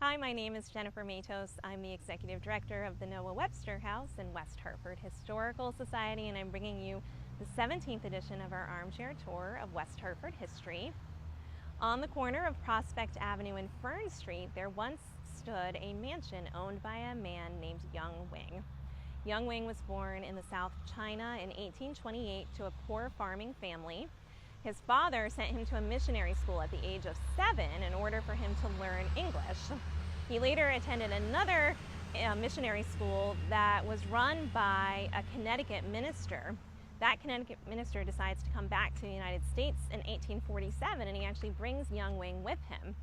Hi, my name is Jennifer Matos. I'm the Executive Director of the Noah Webster House in West Hartford Historical Society, and I'm bringing you the 17th edition of our Armchair Tour of West Hartford history. On the corner of Prospect Avenue and Fern Street, there once stood a mansion owned by a man named Young Wing. Young Wing was born in the South of China in 1828 to a poor farming family. His father sent him to a missionary school at the age of 7 in order for him to learn English. He later attended another missionary school that was run by a Connecticut minister. That Connecticut minister decides to come back to the United States in 1847, and he actually brings Young Wing with him.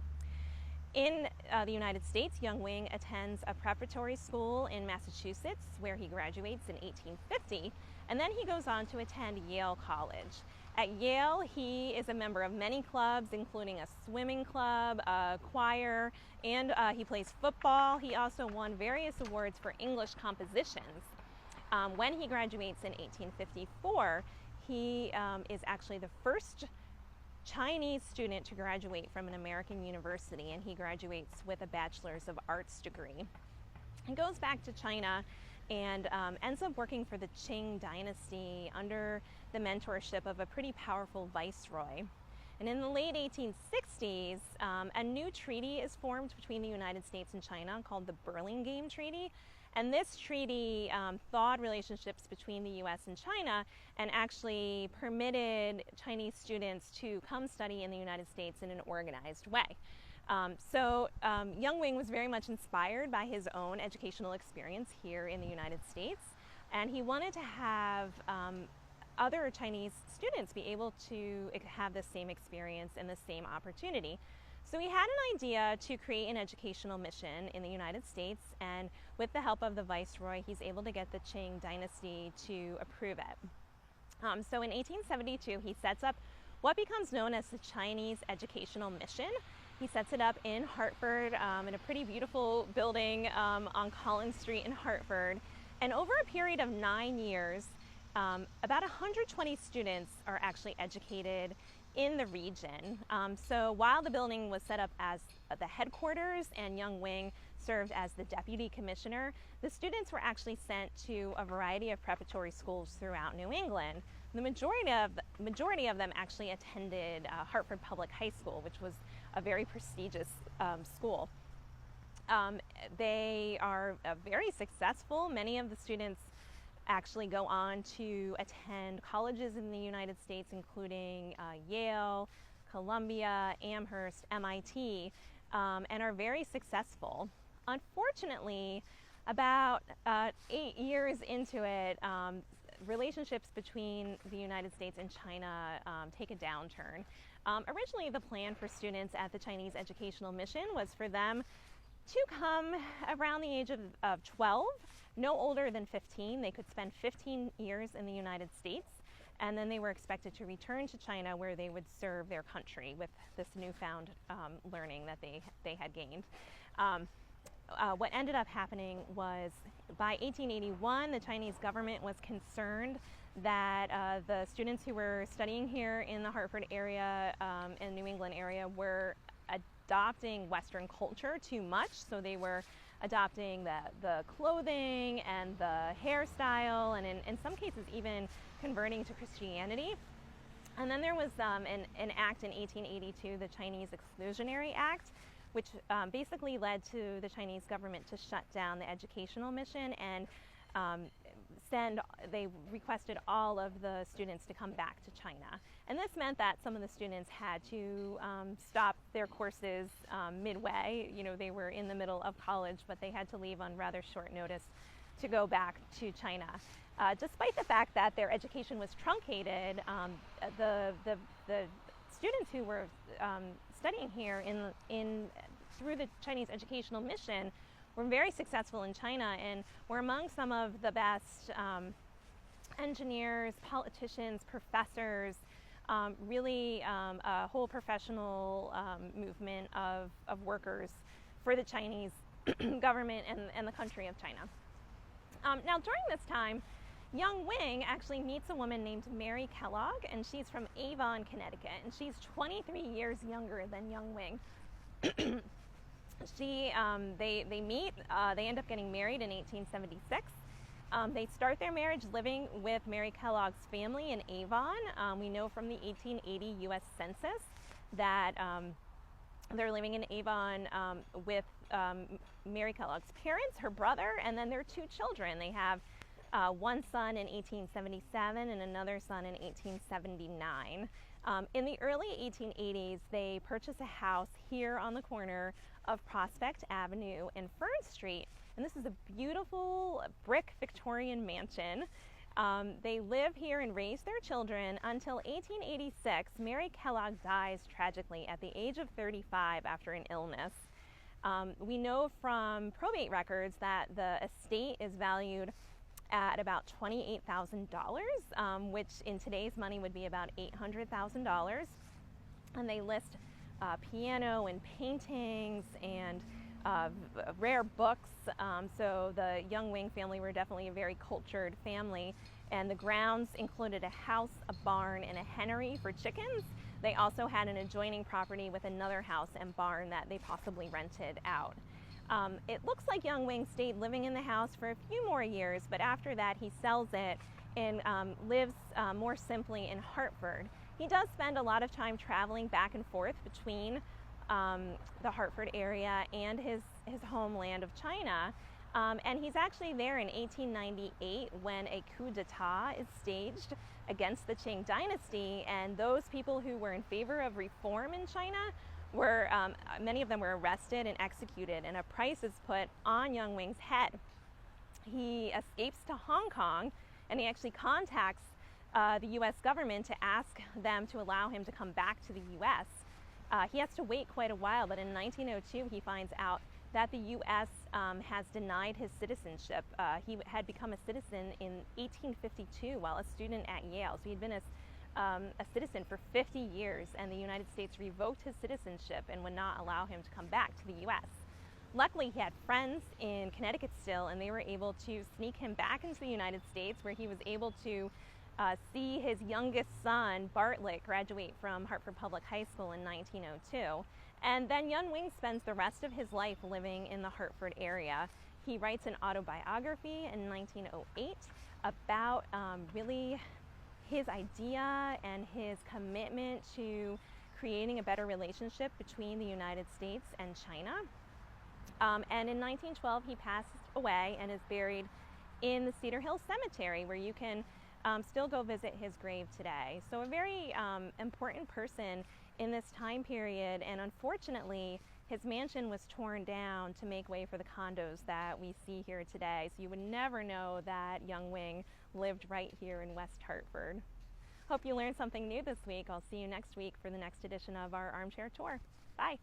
In the United States, Young Wing attends a preparatory school in Massachusetts, where he graduates in 1850, and then he goes on to attend Yale College. At Yale, he is a member of many clubs, including a swimming club, a choir, and he plays football. He also won various awards for English compositions. When he graduates in 1854, he is actually the first Chinese student to graduate from an American university, and he graduates with a Bachelor's of Arts degree. He goes back to China and ends up working for the Qing dynasty under the mentorship of a pretty powerful viceroy. And in the late 1860s, a new treaty is formed between the United States and China called the Burlingame Treaty. And this treaty thawed relationships between the U.S. and China and actually permitted Chinese students to come study in the United States in an organized way. Young Wing was very much inspired by his own educational experience here in the United States, and he wanted to have other Chinese students be able to have the same experience and the same opportunity. So he had an idea to create an educational mission in the United States, and with the help of the viceroy, he's able to get the Qing dynasty to approve it. So in 1872, he sets up what becomes known as the Chinese Educational Mission. He sets it up in Hartford, in a pretty beautiful building on Collins Street in Hartford. And over a period of 9 years, about 120 students are actually educated in the region. So while the building was set up as the headquarters and Young Wing served as the deputy commissioner, the students were actually sent to a variety of preparatory schools throughout New England. The majority of them actually attended Hartford Public High School, which was a very prestigious school. They are very successful. Many of the students actually go on to attend colleges in the United States, including Yale, Columbia, Amherst, MIT, and are very successful. Unfortunately, about 8 years into it, relationships between the United States and China take a downturn. Originally, the plan for students at the Chinese Educational Mission was for them to come around the age of 12, no older than 15. They could spend 15 years in the United States, and then they were expected to return to China, where they would serve their country with this newfound learning that they had gained. What ended up happening was, by 1881, the Chinese government was concerned that the students who were studying here in the Hartford area and New England area were adopting Western culture too much. So they were adopting the clothing and the hairstyle, and in some cases even converting to Christianity. And then there was an act in 1882, the Chinese Exclusionary Act, which basically led to the Chinese government to shut down the educational mission and they requested all of the students to come back to China. And this meant that some of the students had to stop their courses midway. You know, they were in the middle of college, but they had to leave on rather short notice to go back to China. Despite the fact that their education was truncated, the students who were studying here through the Chinese Educational Mission were very successful in China and were among some of the best engineers, politicians, professors, really a whole professional movement of workers for the Chinese government and the country of China. Now, during this time, Young Wing actually meets a woman named Mary Kellogg, and she's from Avon, Connecticut, and she's 23 years younger than Young Wing. They meet, they end up getting married in 1876. They start their marriage living with Mary Kellogg's family in Avon. We know from the 1880 U.S. Census that they're living in Avon with Mary Kellogg's parents, her brother, and then their two children. They have one son in 1877 and another son in 1879. In the early 1880s, they purchased a house here on the corner of Prospect Avenue and Fern Street. And this is a beautiful brick Victorian mansion. They live here and raise their children until 1886. Mary Kellogg dies tragically at the age of 35 after an illness. We know from probate records that the estate is valued at about $28,000, which in today's money would be about $800,000. And they list piano and paintings and rare books. So the Young Wing family were definitely a very cultured family. And the grounds included a house, a barn, and a hennery for chickens. They also had an adjoining property with another house and barn that they possibly rented out. It looks like Young Wing stayed living in the house for a few more years, but after that he sells it and lives more simply in Hartford. He does spend a lot of time traveling back and forth between the Hartford area and his homeland of China. And he's actually there in 1898 when a coup d'etat is staged against the Qing dynasty, and those people who were in favor of reform in China were, many of them were arrested and executed, and a price is put on Young Wing's head. He escapes to Hong Kong, and he actually contacts the U.S. government to ask them to allow him to come back to the U.S. He has to wait quite a while, but in 1902 he finds out that the U.S. Has denied his citizenship. He had become a citizen in 1852 while a student at Yale, so he'd been a citizen for 50 years, and the United States revoked his citizenship and would not allow him to come back to the U.S. Luckily, he had friends in Connecticut still, and they were able to sneak him back into the United States, where he was able to see his youngest son, Bartlett, graduate from Hartford Public High School in 1902. And then Young Wing spends the rest of his life living in the Hartford area. He writes an autobiography in 1908 about really his idea and his commitment to creating a better relationship between the United States and China. And in 1912, he passed away and is buried in the Cedar Hill Cemetery, where you can still go visit his grave today. So a very important person in this time period, and unfortunately his mansion was torn down to make way for the condos that we see here today. So you would never know that Young Wing lived right here in West Hartford. Hope you learned something new this week. I'll see you next week for the next edition of our Armchair Tour. Bye.